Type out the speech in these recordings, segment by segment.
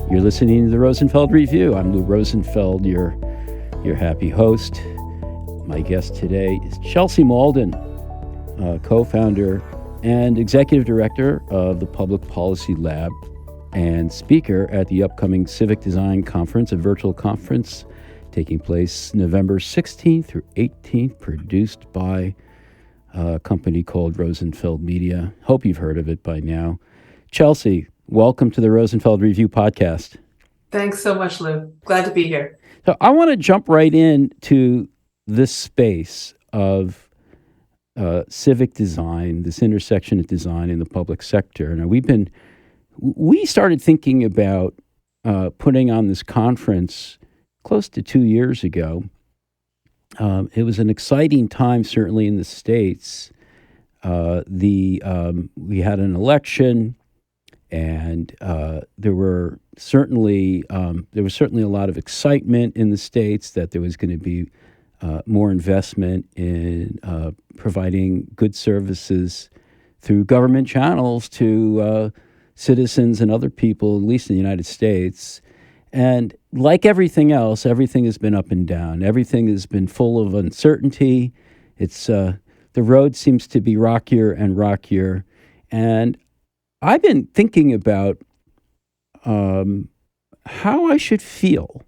You're listening to the Rosenfeld Review. I'm Lou Rosenfeld, your happy host. My guest today is Chelsea Mauldin, co-founder and executive director of the Public Policy Lab and speaker at the upcoming Civic Design Conference, a virtual conference taking place November 16th through 18th, produced by a company called Rosenfeld Media. Hope you've heard of it by now. Chelsea, welcome to the Rosenfeld Review podcast. Thanks so much, Lou. Glad to be here. So I want to jump right into this space of civic design, this intersection of design in the public sector. Now, we started thinking about putting on this conference close to 2 years ago. It was an exciting time, certainly in the States. We had an election. And there was certainly a lot of excitement in the States that there was going to be more investment in providing good services through government channels to citizens and other people, at least in the United States. And like everything else, everything has been up and down. Everything has been full of uncertainty. The road seems to be rockier and rockier. And I've been thinking about how I should feel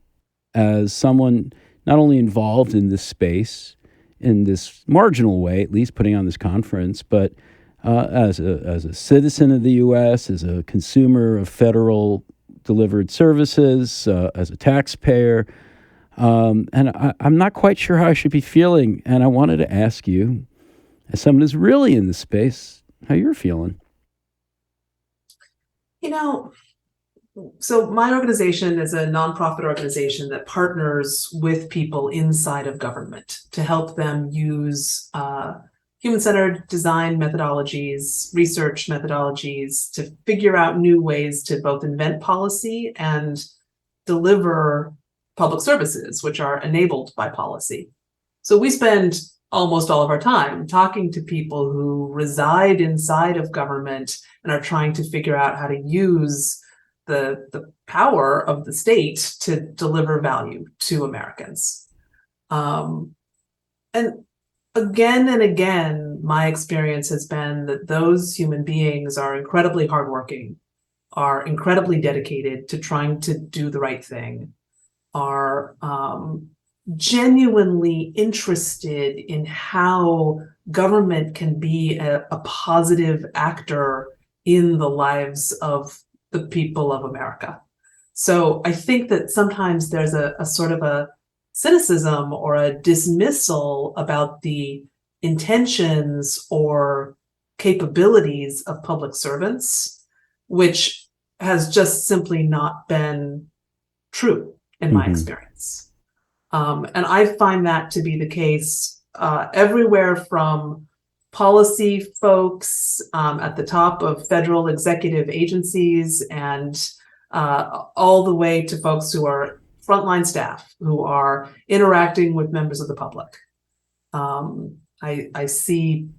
as someone not only involved in this space, in this marginal way, at least putting on this conference, but as a citizen of the U.S., as a consumer of federal delivered services, as a taxpayer. And I'm not quite sure how I should be feeling. And I wanted to ask you, as someone who's really in this space, how you're feeling. So my organization is a nonprofit organization that partners with people inside of government to help them use human-centered design methodologies, research methodologies to figure out new ways to both invent policy and deliver public services, which are enabled by policy. So we spend almost all of our time talking to people who reside inside of government and are trying to figure out how to use the power of the state to deliver value to Americans. And again, my experience has been that those human beings are incredibly hardworking, are incredibly dedicated to trying to do the right thing, are genuinely interested in how government can be a positive actor in the lives of the people of America. So I think that sometimes there's a sort of a cynicism or a dismissal about the intentions or capabilities of public servants, which has just simply not been true in my experience. And I find that to be the case everywhere from policy folks at the top of federal executive agencies and all the way to folks who are frontline staff who are interacting with members of the public. I see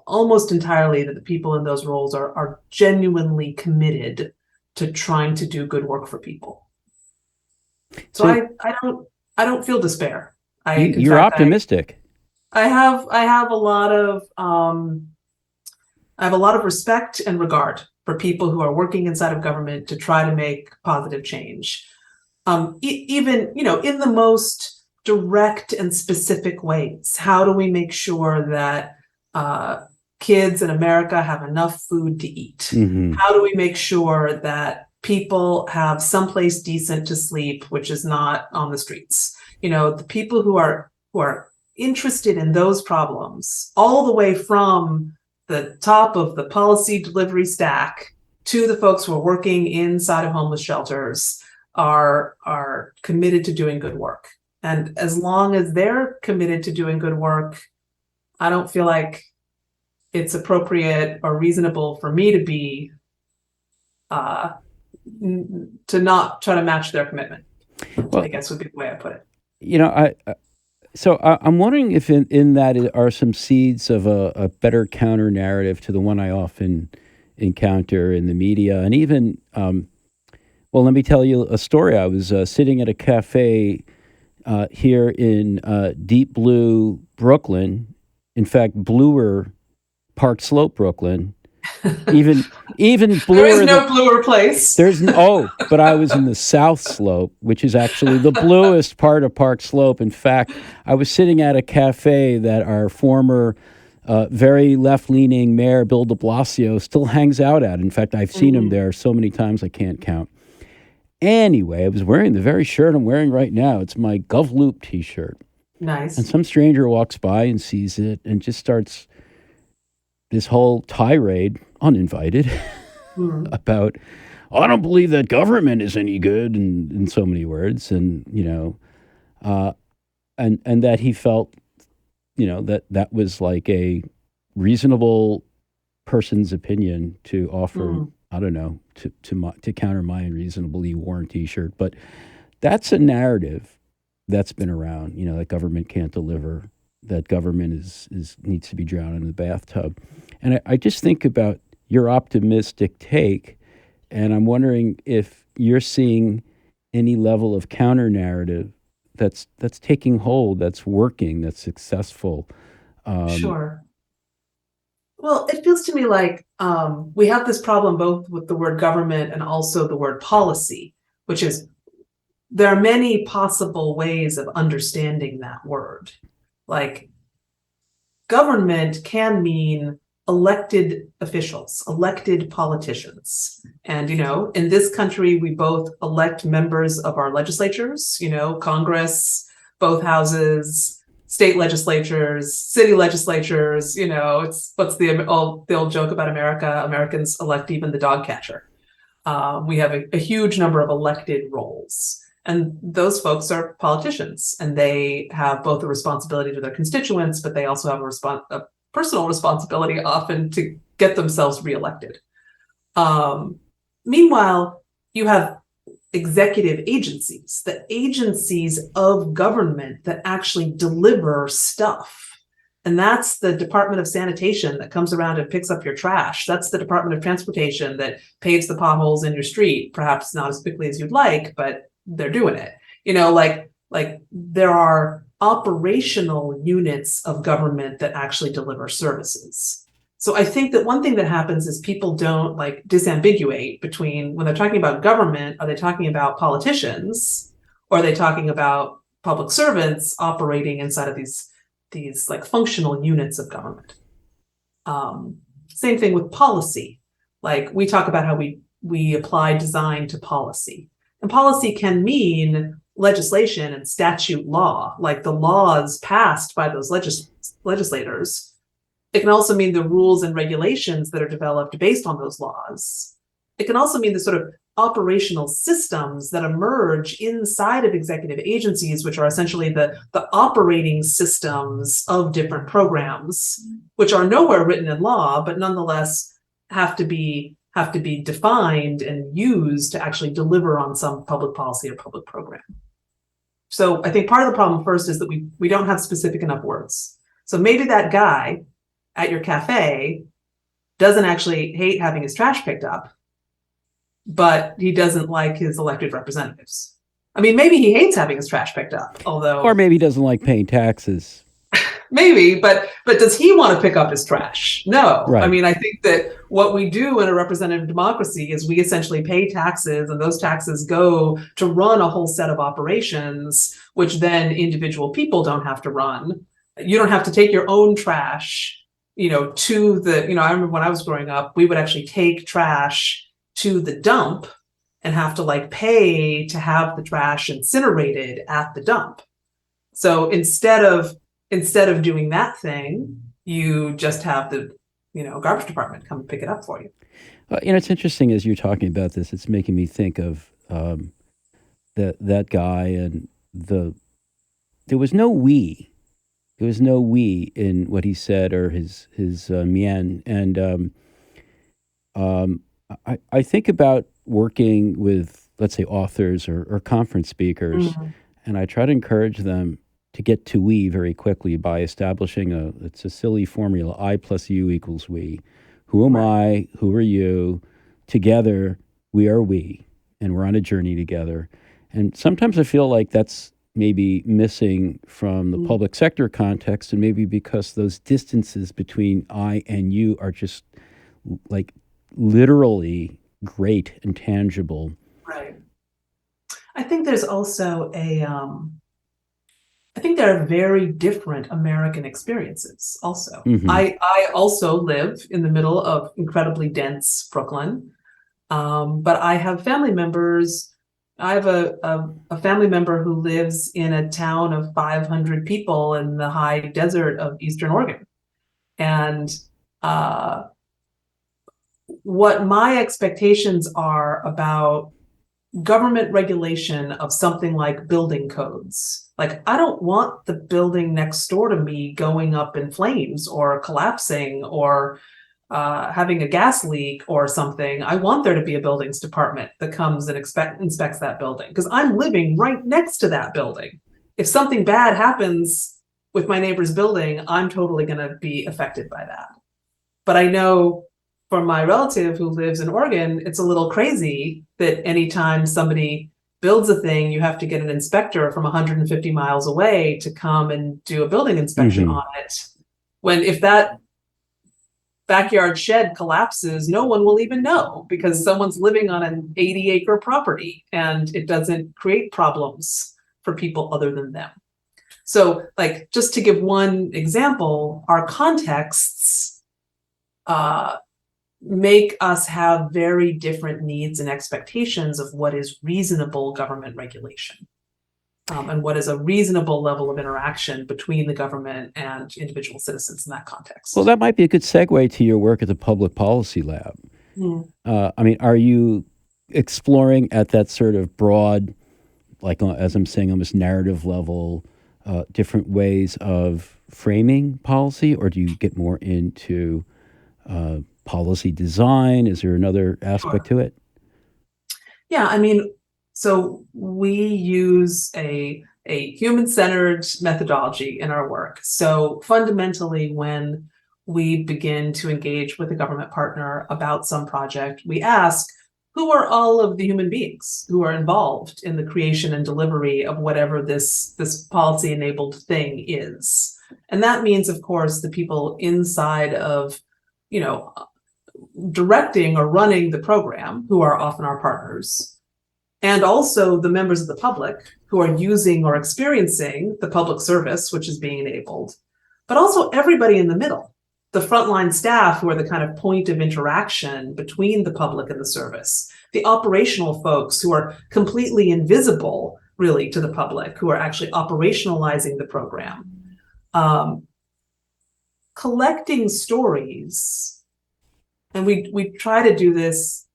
almost entirely that the people in those roles are genuinely committed to trying to do good work for people. So I don't feel despair. You're optimistic. I have a lot of respect and regard for people who are working inside of government to try to make positive change. Even in the most direct and specific ways. How do we make sure that kids in America have enough food to eat? Mm-hmm. How do we make sure that people have someplace decent to sleep, which is not on the streets? The people who are interested in those problems, all the way from the top of the policy delivery stack to the folks who are working inside of homeless shelters, are committed to doing good work. And as long as they're committed to doing good work, I don't feel like it's appropriate or reasonable for me to be to not try to match their commitment. Well, I guess would be the way I put it. I'm wondering if in that are some seeds of a better counter narrative to the one I often encounter in the media, and even Well, let me tell you a story. I was sitting at a cafe here in deep blue Brooklyn. In fact, bluer Park Slope, Brooklyn. Even There is bluer than no bluer place. but I was in the South Slope, which is actually the bluest part of Park Slope. In fact, I was sitting at a cafe that our former very left-leaning mayor Bill de Blasio still hangs out at. In fact, I've seen him there so many times I can't count. Anyway, I was wearing the very shirt I'm wearing right now. It's my GovLoop t-shirt. And Nice. some stranger walks by and sees it and just starts this whole tirade, uninvited, Mm. about, "Oh, I don't believe that government is any good," and in so many words, and uh, and that he felt, that that was like a reasonable person's opinion to offer. Mm. I don't know, to counter my unreasonably worn T-shirt, but that's a narrative that's been around. That government can't deliver, that government is needs to be drowned in the bathtub, and I just think about your optimistic take, and I'm wondering if you're seeing any level of counter narrative that's taking hold, that's working, that's successful. Um, Sure. Well, it feels to me like we have this problem both with the word government and also the word policy, which is there are many possible ways of understanding that word. Like government can mean elected officials, elected politicians. And, in this country, we both elect members of our legislatures, Congress, both houses, state legislatures, city legislatures. It's what's the old joke about America? Americans elect even the dog catcher. We have a huge number of elected roles. And those folks are politicians, and they have both a responsibility to their constituents, but they also have a personal responsibility often to get themselves reelected. Um, Meanwhile, you have executive agencies, the agencies of government that actually deliver stuff. And that's the Department of Sanitation that comes around and picks up your trash. That's the Department of Transportation that paves the potholes in your street, perhaps not as quickly as you'd like, but they're doing it. Like there are operational units of government that actually deliver services. So I think that one thing that happens is people don't like disambiguate between when they're talking about government, are they talking about politicians or are they talking about public servants operating inside of these like functional units of government? Same thing with policy. Like we talk about how we apply design to policy. And policy can mean legislation and statute law, like the laws passed by those legislators. It can also mean the rules and regulations that are developed based on those laws. It can also mean the sort of operational systems that emerge inside of executive agencies, which are essentially the operating systems of different programs, which are nowhere written in law, but nonetheless have to be defined and used to actually deliver on some public policy or public program. So I think part of the problem first is that we don't have specific enough words. So maybe that guy at your cafe doesn't actually hate having his trash picked up, but he doesn't like his elected representatives. I mean, maybe he hates having his trash picked up, although or maybe he doesn't like paying taxes. maybe, but does he want to pick up his trash? No. Right. I mean, I think that what we do in a representative democracy is we essentially pay taxes, and those taxes go to run a whole set of operations, which then individual people don't have to run. You don't have to take your own trash, to the, I remember when I was growing up, we would actually take trash to the dump and have to like pay to have the trash incinerated at the dump. So instead of doing that thing, you just have the garbage department come pick it up for you. It's interesting as you're talking about this. It's making me think of that guy and there was no we. There was no we in what he said or his mien. And I think about working with, let's say, authors or conference speakers, and I try to encourage them to get to we very quickly by establishing it's a silly formula, I plus you equals we. Who am I? Who are you? Together, we are we. and we're on a journey together. And sometimes I feel like that's maybe missing from the public sector context, and maybe because those distances between I and you are just like literally great and tangible. Right. I think there's also I think there are very different American experiences also. Mm-hmm. I also live in the middle of incredibly dense Brooklyn, but I have family members. I have a family member who lives in a town of 500 people in the high desert of Eastern Oregon. And what my expectations are about government regulation of something like building codes. Like, I don't want the building next door to me going up in flames or collapsing or having a gas leak or something. I want there to be a buildings department that comes and inspects that building, because I'm living right next to that building. If something bad happens with my neighbor's building, I'm totally going to be affected by that. But I know for my relative who lives in Oregon, it's a little crazy that anytime somebody builds a thing, you have to get an inspector from 150 miles away to come and do a building inspection on it. When if that backyard shed collapses, no one will even know, because someone's living on an 80-acre property and it doesn't create problems for people other than them. So, like, just to give one example, our contexts make us have very different needs and expectations of what is reasonable government regulation, and what is a reasonable level of interaction between the government and individual citizens in that context. Well, that might be a good segue to your work at the Public Policy Lab. I mean, are you exploring at that sort of broad, like as I'm saying, almost narrative level, different ways of framing policy, or do you get more into policy design? Is there another aspect to it? Yeah, I mean, so we use a human-centered methodology in our work. So fundamentally, when we begin to engage with a government partner about some project, we ask, who are all of the human beings who are involved in the creation and delivery of whatever this policy-enabled thing is? And that means, of course, the people inside of, directing or running the program, who are often our partners, and also the members of the public who are using or experiencing the public service, which is being enabled, but also everybody in the middle, the frontline staff who are the kind of point of interaction between the public and the service, the operational folks who are completely invisible, really, to the public, who are actually operationalizing the program. Collecting stories, and we try to do this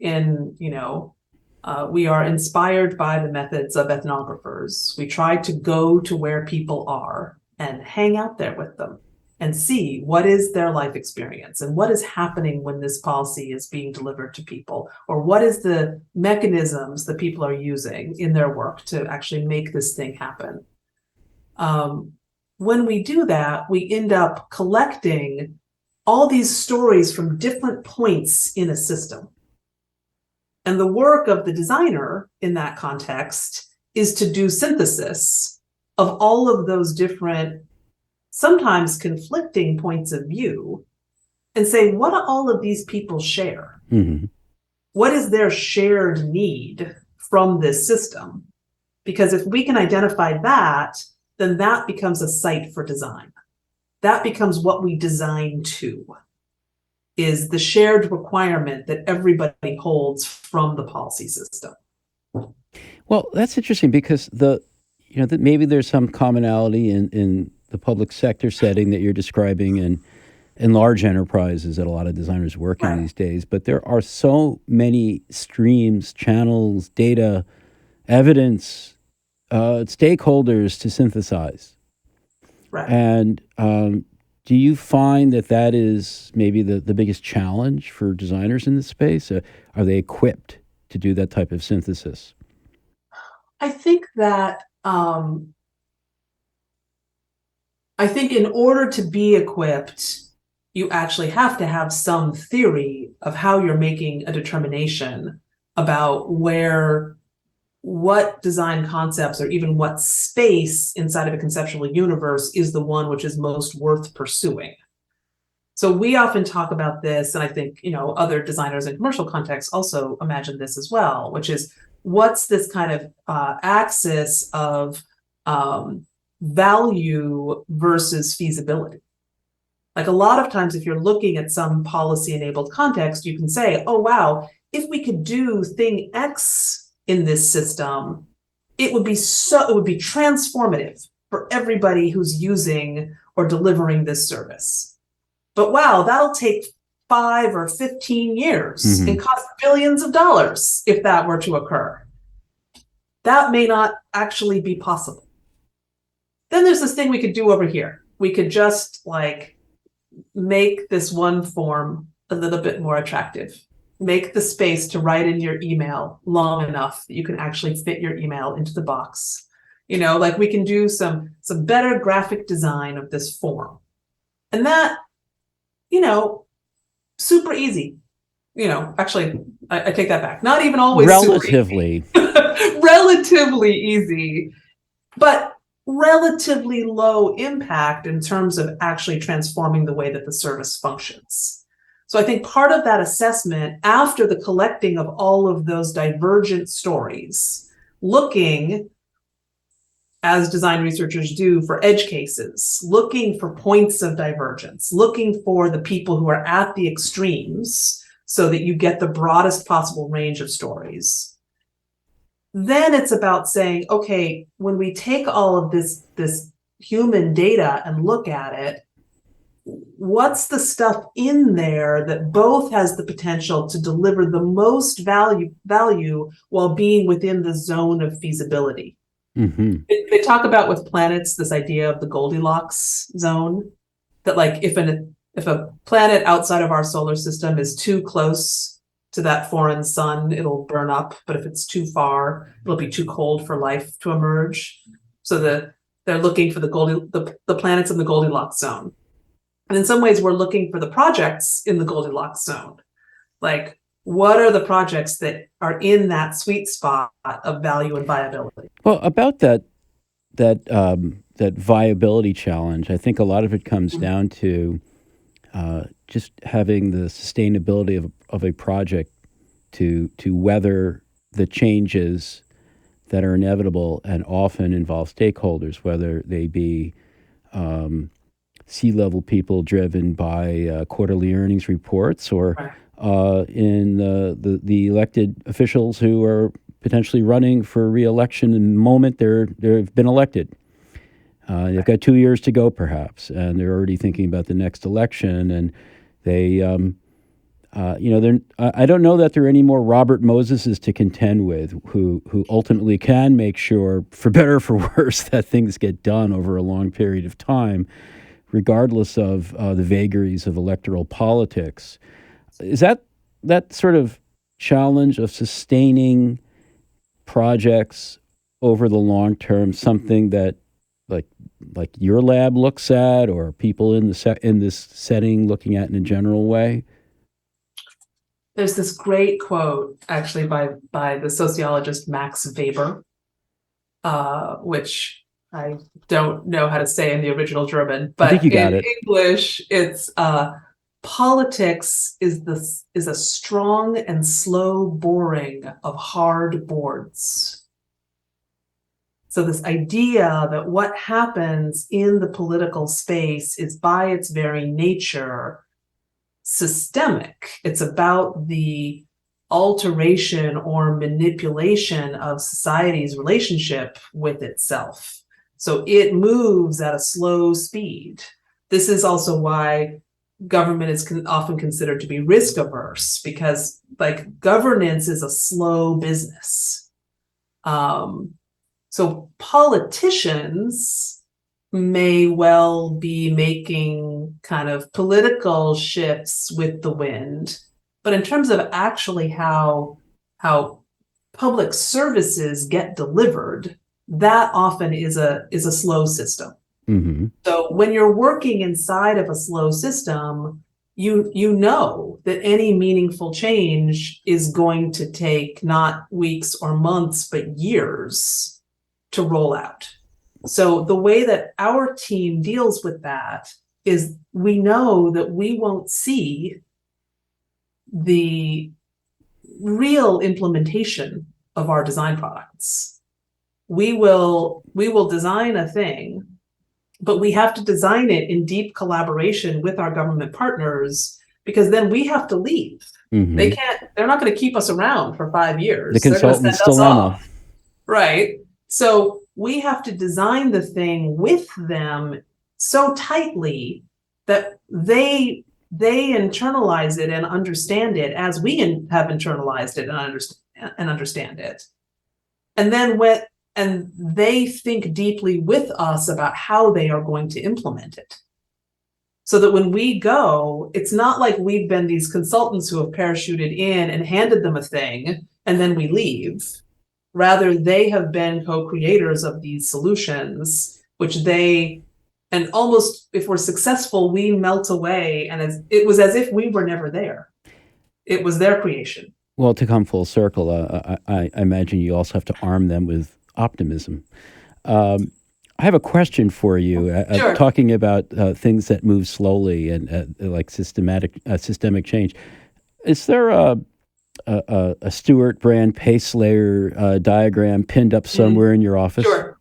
in, we are inspired by the methods of ethnographers. We try to go to where people are and hang out there with them and see what is their life experience and what is happening when this policy is being delivered to people, or what is the mechanisms that people are using in their work to actually make this thing happen. When we do that, we end up collecting all these stories from different points in a system. And the work of the designer in that context is to do synthesis of all of those different, sometimes conflicting points of view, and say, what do all of these people share? What is their shared need from this system? Because if we can identify that, then that becomes a site for design. That becomes what we design to, is the shared requirement that everybody holds from the policy system. Well, that's interesting, because that maybe there's some commonality in the public sector setting that you're describing in large enterprises that a lot of designers work in these days. But there are so many streams, channels, data, evidence, stakeholders to synthesize. Right. And do you find that is maybe the biggest challenge for designers in this space? Are they equipped to do that type of synthesis? I think that in order to be equipped, you actually have to have some theory of how you're making a determination about what design concepts or even what space inside of a conceptual universe is the one which is most worth pursuing. So we often talk about this, and I think, other designers in commercial contexts also imagine this as well, which is what's this kind of axis of value versus feasibility. Like a lot of times, if you're looking at some policy-enabled context, you can say, oh, wow, if we could do thing X in this system, it would be transformative for everybody who's using or delivering this service. But wow, that'll take 5 or 15 years and cost billions of dollars if that were to occur. That may not actually be possible. Then there's this thing we could do over here. We could just make this one form a little bit more attractive. Make the space to write in your email long enough that you can actually fit your email into the box. We can do some better graphic design of this form. And that, super easy. Actually, I take that back. Not even always relatively. Relatively easy, but relatively low impact in terms of actually transforming the way that the service functions. So I think part of that assessment, after the collecting of all of those divergent stories, looking, as design researchers do, for edge cases, looking for points of divergence, looking for the people who are at the extremes so that you get the broadest possible range of stories. Then it's about saying, okay, when we take all of this human data and look at it, what's the stuff in there that both has the potential to deliver the most value while being within the zone of feasibility? They talk about with planets this idea of the Goldilocks zone, that if a planet outside of our solar system is too close to that foreign sun, it'll burn up. But if it's too far, it'll be too cold for life to emerge. So they're looking for the planets in the Goldilocks zone. And in some ways, we're looking for the projects in the Goldilocks zone. What are the projects that are in that sweet spot of value and viability? Well, about that viability challenge, I think a lot of it comes down to just having the sustainability of a project to weather the changes that are inevitable and often involve stakeholders, whether they be C-level people driven by quarterly earnings reports, or in the elected officials who are potentially running for re-election the moment they've been elected. They've got 2 years to go, perhaps, and they're already thinking about the next election. And they, I don't know that there are any more Robert Moseses to contend with who ultimately can make sure, for better or for worse, that things get done over a long period of time, regardless of the vagaries of electoral politics. Is that sort of challenge of sustaining projects over the long term something that like your lab looks at, or people in this setting looking at in a general way? There's this great quote actually by the sociologist Max Weber, which I don't know how to say in the original German, but I think you got in it. English it's politics is a strong and slow boring of hard boards. So this idea that what happens in the political space is by its very nature systemic. It's about the alteration or manipulation of society's relationship with itself. So it moves at a slow speed. This is also why government is often considered to be risk averse, because governance is a slow business. So politicians may well be making kind of political shifts with the wind, but in terms of actually how public services get delivered, that often is a slow system. So when you're working inside of a slow system, you know that any meaningful change is going to take not weeks or months, but years to roll out. So the way that our team deals with that is we know that we won't see the real implementation of our design products. We will design a thing, but we have to design it in deep collaboration with our government partners, because then we have to leave. Mm-hmm. They're not going to keep us around for 5 years. The consultant's They're going to send us dilemma. off. Right. So we have to design the thing with them so tightly that they internalize it and understand it as we have internalized it and understand it. And then they think deeply with us about how they are going to implement it. So that when we go, it's not like we've been these consultants who have parachuted in and handed them a thing and then we leave. Rather, they have been co-creators of these solutions, and almost, if we're successful, we melt away, and it was as if we were never there. It was their creation. Well, to come full circle, I imagine you also have to arm them with optimism. I have a question for you. Sure. Talking about things that move slowly and like systemic change. Is there a Stewart brand pace layer diagram pinned up somewhere in your office? Sure.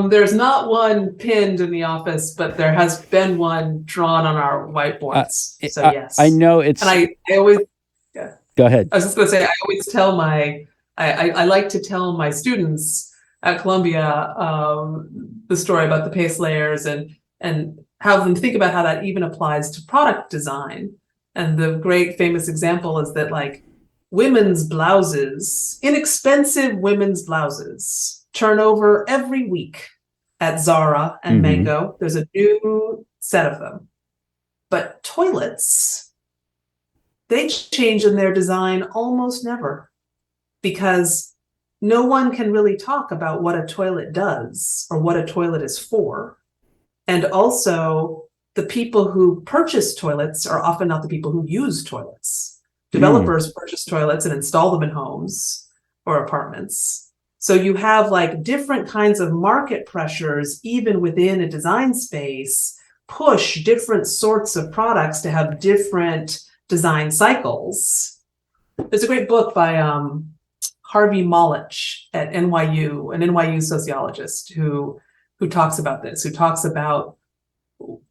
There's not one pinned in the office, but there has been one drawn on our whiteboards. So yes, I know it's. And I always. Yeah. Go ahead. I was just going to say, I always tell I like to tell my students at Columbia the story about the pace layers and have them think about how that even applies to product design. And the great famous example is that, like, women's blouses, inexpensive women's blouses, turn over every week at Zara and Mango. There's a new set of them. But toilets, they change in their design almost never, because no one can really talk about what a toilet does or what a toilet is for. And also, the people who purchase toilets are often not the people who use toilets. Developers purchase toilets and install them in homes or apartments. So you have like different kinds of market pressures, even within a design space, push different sorts of products to have different design cycles. There's a great book by Harvey Mollich at NYU, an NYU sociologist who talks about this, who talks about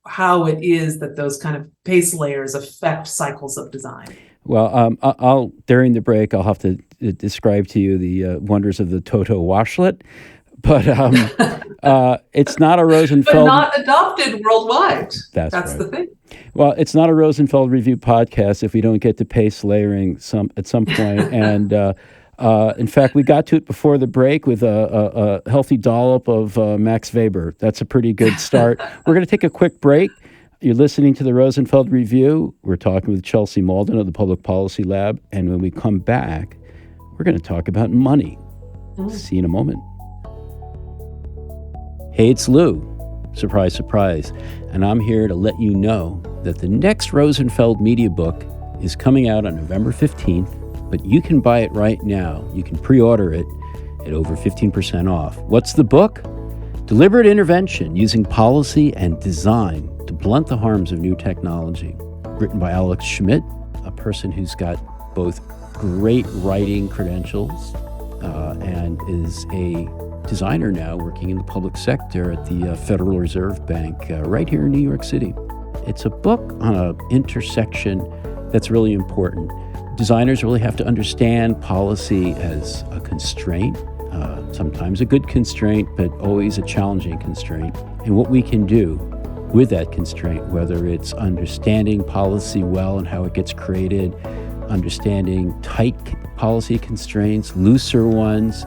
how it is that those kind of pace layers affect cycles of design. Well, I'll during the break, I'll have to describe to you the wonders of the Toto washlet, but it's not a Rosenfeld. But not adopted worldwide. That's right. The thing. Well, it's not a Rosenfeld Review podcast if we don't get to pace layering at some point. And in fact, we got to it before the break with a healthy dollop of Max Weber. That's a pretty good start. We're going to take a quick break. You're listening to the Rosenfeld Review. We're talking with Chelsea Mauldin of the Public Policy Lab. And when we come back, we're going to talk about money. See you in a moment. Hey, it's Lou. Surprise, surprise. And I'm here to let you know that the next Rosenfeld Media book is coming out on November 15th, but you can buy it right now. You can pre-order it at over 15% off. What's the book? Deliberate Intervention Using Policy and Design to Blunt the Harms of New Technology. Written by Alex Schmidt, a person who's got both great writing credentials and is a designer now working in the public sector at the Federal Reserve Bank right here in New York City. It's a book on an intersection that's really important. Designers really have to understand policy as a constraint, sometimes a good constraint, but always a challenging constraint, and what we can do with that constraint, whether it's understanding policy well and how it gets created, understanding tight policy constraints, looser ones,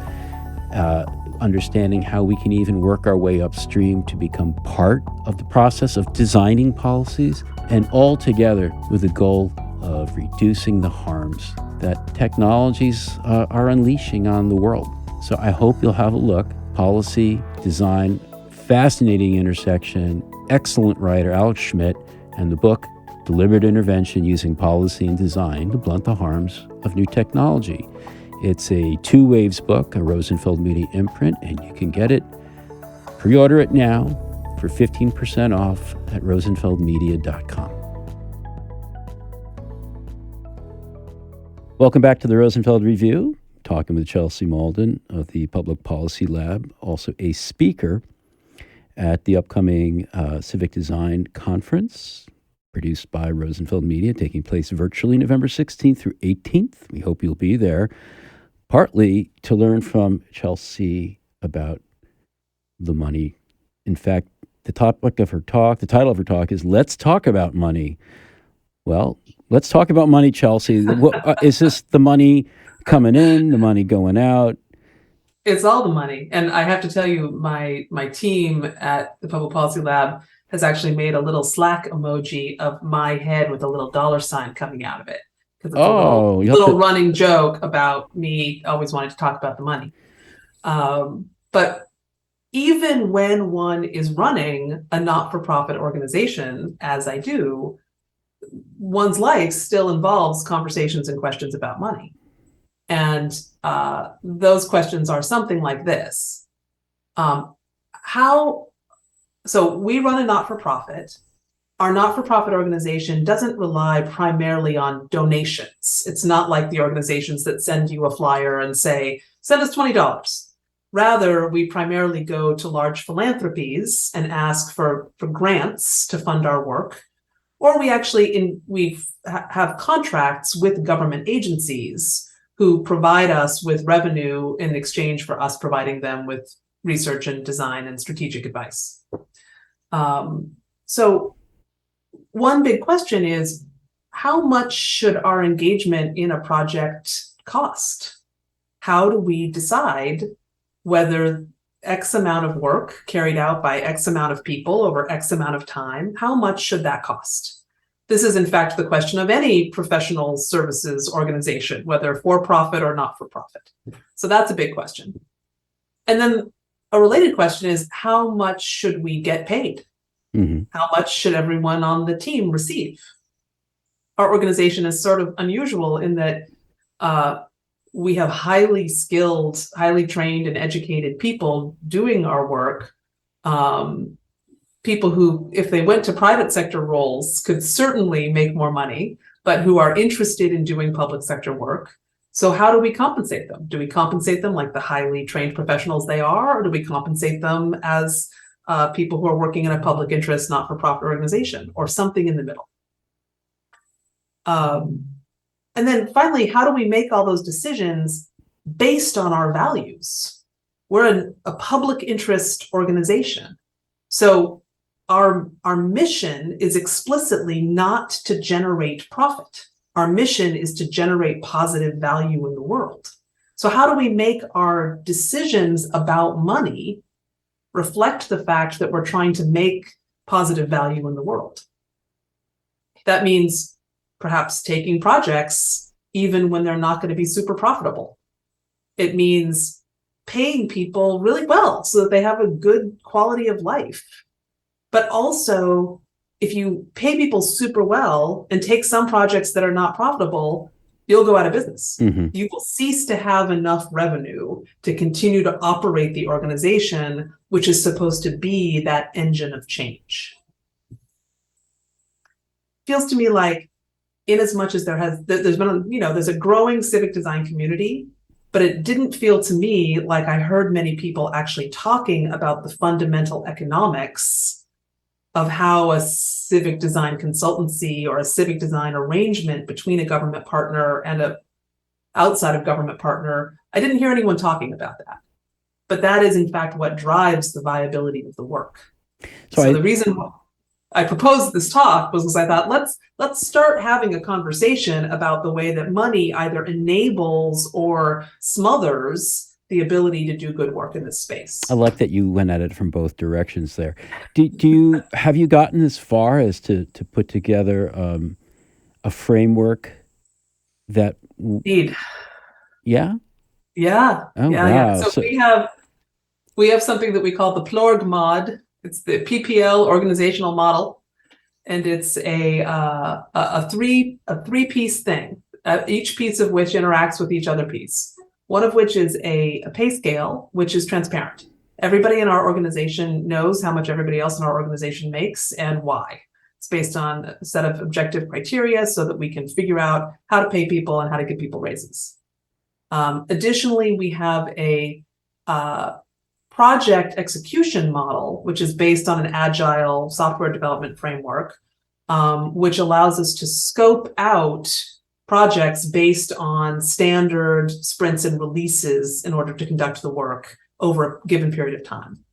understanding how we can even work our way upstream to become part of the process of designing policies, and all together with the goal of reducing the harms that technologies are unleashing on the world. So I hope you'll have a look. Policy, design, fascinating intersection, excellent writer, Alex Schmidt, and the book, Deliberate Intervention Using Policy and Design to Blunt the Harms of New Technology. It's a Two Waves book, a Rosenfeld Media imprint, and you can get it, pre-order it now for 15% off at rosenfeldmedia.com. Welcome back to the Rosenfeld Review, talking with Chelsea Mauldin of the Public Policy Lab, also a speaker at the upcoming Civic Design Conference, produced by Rosenfeld Media, taking place virtually November 16th through 18th. We hope you'll be there, partly to learn from Chelsea about the money. In fact, the title of her talk is Let's Talk About Money. Well, let's talk about money, Chelsea. Is this the money coming in, the money going out? It's all the money. And I have to tell you, my team at the Public Policy Lab has actually made a little Slack emoji of my head with a little $sign coming out of it. Because it's a little running joke about me always wanting to talk about the money. But even when one is running a not-for-profit organization, as I do, one's life still involves conversations and questions about money. And those questions are something like this. So we run a not-for-profit. Our not-for-profit organization doesn't rely primarily on donations. It's not like the organizations that send you a flyer and say, send us $20. Rather, we primarily go to large philanthropies and ask for grants to fund our work. Or we actually have contracts with government agencies who provide us with revenue in exchange for us providing them with research and design and strategic advice. So one big question is, how much should our engagement in a project cost? How do we decide whether X amount of work carried out by X amount of people over X amount of time, how much should that cost? This is, in fact, the question of any professional services organization, whether for-profit or not-for-profit. So that's a big question. And then a related question is, how much should we get paid? Mm-hmm. How much should everyone on the team receive? Our organization is sort of unusual in that we have highly skilled, highly trained and educated people doing our work. People who, if they went to private sector roles, could certainly make more money, but who are interested in doing public sector work. So how do we compensate them? Do we compensate them like the highly trained professionals they are, or do we compensate them as people who are working in a public interest, not-for-profit organization, or something in the middle? And then finally, how do we make all those decisions based on our values? We're a public interest organization. So our mission is explicitly not to generate profit. Our mission is to generate positive value in the world. So how do we make our decisions about money reflect the fact that we're trying to make positive value in the world? That means perhaps taking projects even when they're not going to be super profitable. It means paying people really well so that they have a good quality of life. But also, if you pay people super well and take some projects that are not profitable, you'll go out of business. Mm-hmm. You will cease to have enough revenue to continue to operate the organization, which is supposed to be that engine of change. Feels to me like, in as much as there's been, there's a growing civic design community, but it didn't feel to me like I heard many people actually talking about the fundamental economics of how a civic design consultancy or a civic design arrangement between a government partner and a outside of government partner. I didn't hear anyone talking about that, but that is in fact what drives the viability of the work. So the reason I proposed this talk was because I thought, let's start having a conversation about the way that money either enables or smothers the ability to do good work in this space. I like that you went at it from both directions there. Have you gotten as far as to put together a framework that? Indeed. Yeah. Yeah. Oh, yeah. wow. Yeah. So we have something that we call the plorg mod. It's the PPL organizational model, and it's a three-piece thing. Each piece of which interacts with each other piece. One of which is a pay scale, which is transparent. Everybody in our organization knows how much everybody else in our organization makes and why. It's based on a set of objective criteria so that we can figure out how to pay people and how to give people raises. Additionally, we have a project execution model, which is based on an agile software development framework, which allows us to scope out projects based on standard sprints and releases in order to conduct the work over a given period of time.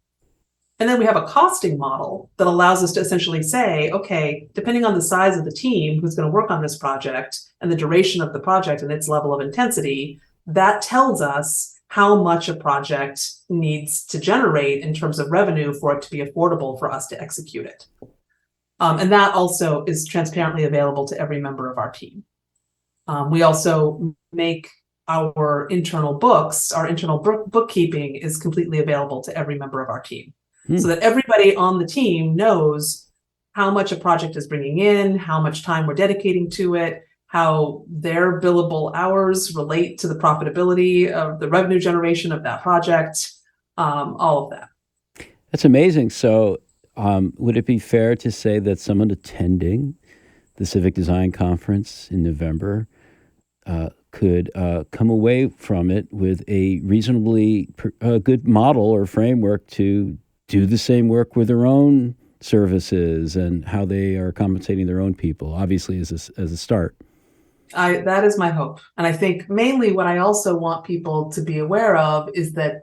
And then we have a costing model that allows us to essentially say, okay, depending on the size of the team who's going to work on this project and the duration of the project and its level of intensity, that tells us how much a project needs to generate in terms of revenue for it to be affordable for us to execute it. And that also is transparently available to every member of our team. We also make our internal books, our internal bookkeeping is completely available to every member of our team. So that everybody on the team knows how much a project is bringing in, how much time we're dedicating to it, how their billable hours relate to the profitability of the revenue generation of that project, all of that. That's amazing. So would it be fair to say that someone attending the Civic Design Conference in November could come away from it with a reasonably good model or framework to do the same work with their own services and how they are compensating their own people, obviously as a start? That is my hope. And I think mainly what I also want people to be aware of is that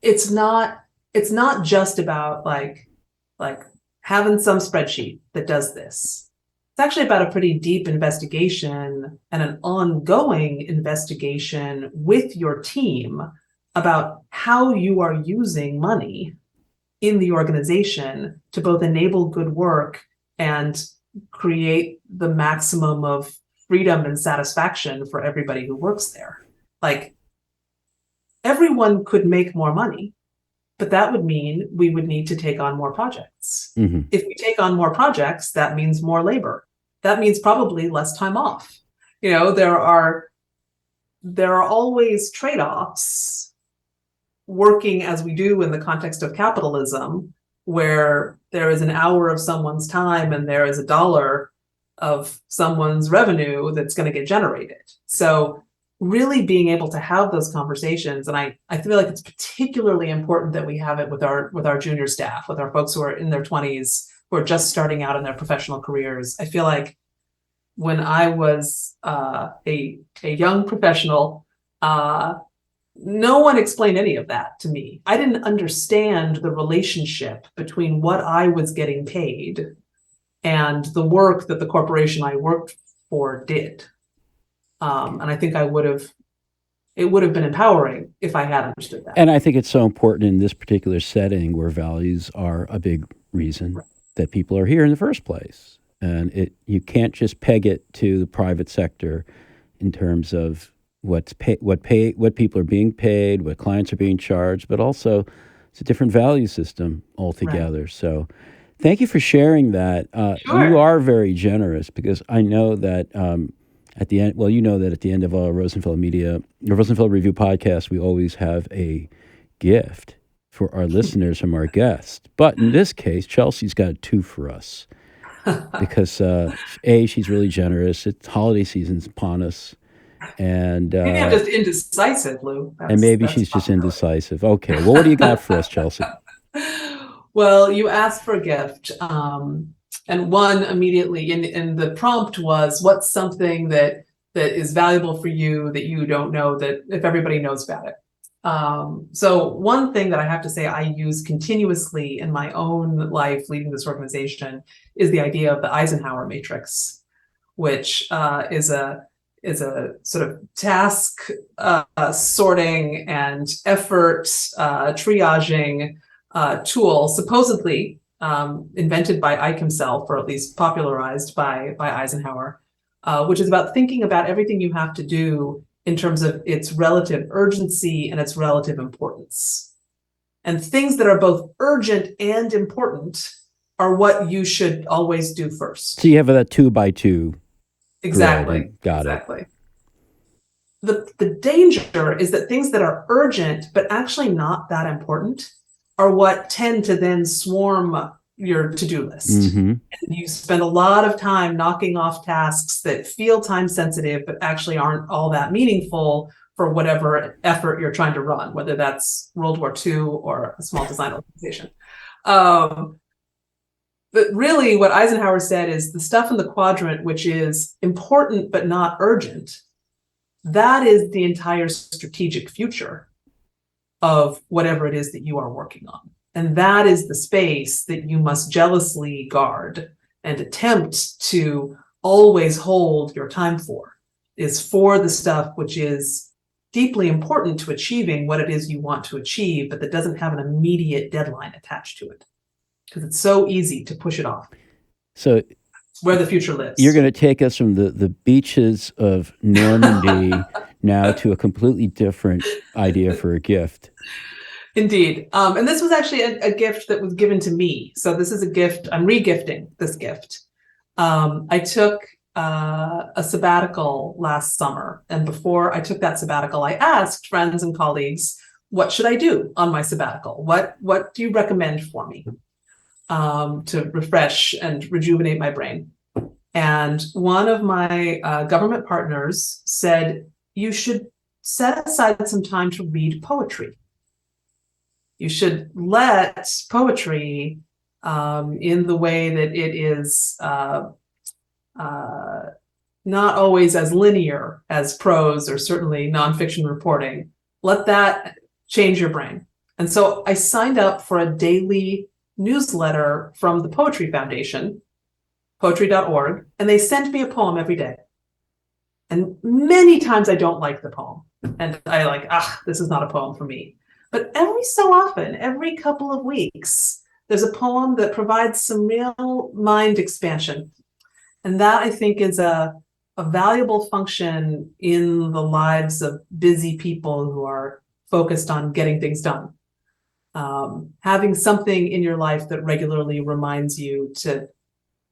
it's not just about like having some spreadsheet that does this. It's actually about a pretty deep investigation and an ongoing investigation with your team about how you are using money in the organization to both enable good work and create the maximum of freedom and satisfaction for everybody who works there. Like, everyone could make more money, but that would mean we would need to take on more projects. Mm-hmm. If we take on more projects, that means more labor. That means probably less time off. You know, there are always trade-offs working as we do in the context of capitalism, where there is an hour of someone's time and there is $1 of someone's revenue that's going to get generated. So really being able to have those conversations, and I feel like it's particularly important that we have it with our junior staff, with our folks who are in their 20s, who are just starting out in their professional careers. I feel like when I was a young professional, no one explained any of that to me. I didn't understand the relationship between what I was getting paid and the work that the corporation I worked for did. And I think it would have been empowering if I had understood that. And I think it's so important in this particular setting where values are a big reason that people are here in the first place. And you can't just peg it to the private sector in terms of what people are being paid, what clients are being charged, but also it's a different value system altogether. Right. So thank you for sharing that. Sure. You are very generous, because I know that at the end, well, you know that at the end of our Rosenfeld Review podcast, we always have a gift for our listeners from our guests. But in this case, Chelsea's got 2 for us because she's really generous. It's holiday season's upon us. And maybe I'm just indecisive, Lou. And maybe she's just indecisive. Okay, well, what do you got for us, Chelsea? Well, you asked for a gift, and one immediately, and the prompt was, what's something that is valuable for you that you don't know that if everybody knows about it? So one thing that I have to say I use continuously in my own life leading this organization is the idea of the Eisenhower matrix, which is a sort of task sorting and effort triaging tool, supposedly invented by Ike himself, or at least popularized by Eisenhower, which is about thinking about everything you have to do in terms of its relative urgency and its relative importance. And things that are both urgent and important are what you should always do first. So you have that 2x2. Exactly. Got exactly. The danger is that things that are urgent but actually not that important are what tend to then swarm your to-do list. Mm-hmm. And you spend a lot of time knocking off tasks that feel time sensitive but actually aren't all that meaningful for whatever effort you're trying to run, whether that's World War II or a small design organization. But really what Eisenhower said is the stuff in the quadrant, which is important but not urgent, that is the entire strategic future of whatever it is that you are working on. And that is the space that you must jealously guard and attempt to always hold your time for, is for the stuff which is deeply important to achieving what it is you want to achieve, but that doesn't have an immediate deadline attached to it. Because it's so easy to push it off. So where the future lives. You're going to take us from the beaches of Normandy now to a completely different idea for a gift. Indeed. And this was actually a gift that was given to me. So this is a gift. I'm re-gifting this gift. I took a sabbatical last summer. And before I took that sabbatical, I asked friends and colleagues, what should I do on my sabbatical? What do you recommend for me? To refresh and rejuvenate my brain. And one of my government partners said, you should set aside some time to read poetry. You should let poetry, in the way that it is not always as linear as prose or certainly nonfiction reporting, let that change your brain. And so I signed up for a daily newsletter from the Poetry Foundation, poetry.org, and they sent me a poem every day. And many times I don't like the poem. And I this is not a poem for me. But every so often, every couple of weeks, there's a poem that provides some real mind expansion. And that, I think, is a valuable function in the lives of busy people who are focused on getting things done. Having something in your life that regularly reminds you to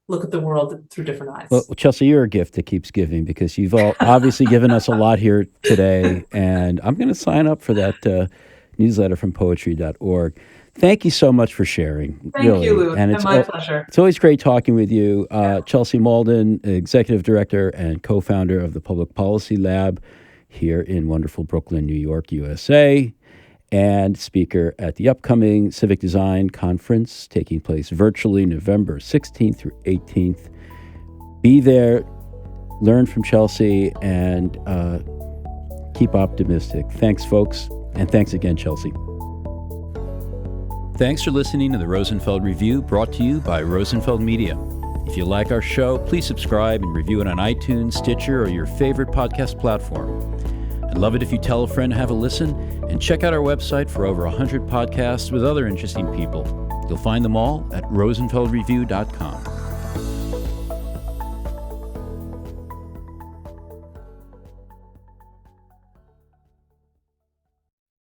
look at the world through different eyes. Well, Chelsea, you're a gift that keeps giving because you've all obviously given us a lot here today. And I'm going to sign up for that newsletter from poetry.org. Thank you so much for sharing. Thank you, Lou. And it's my pleasure. It's always great talking with you. Chelsea Mauldin, Executive Director and co-founder of the Public Policy Lab here in wonderful Brooklyn, New York, USA, and speaker at the upcoming Civic Design Conference taking place virtually November 16th through 18th. Be there, learn from Chelsea, and keep optimistic. Thanks, folks, and thanks again, Chelsea. Thanks for listening to the Rosenfeld Review, brought to you by Rosenfeld Media. If you like our show, please subscribe and review it on iTunes, Stitcher, or your favorite podcast platform. I'd love it if you tell a friend to have a listen, and check out our website for over 100 podcasts with other interesting people. You'll find them all at rosenfeldreview.com.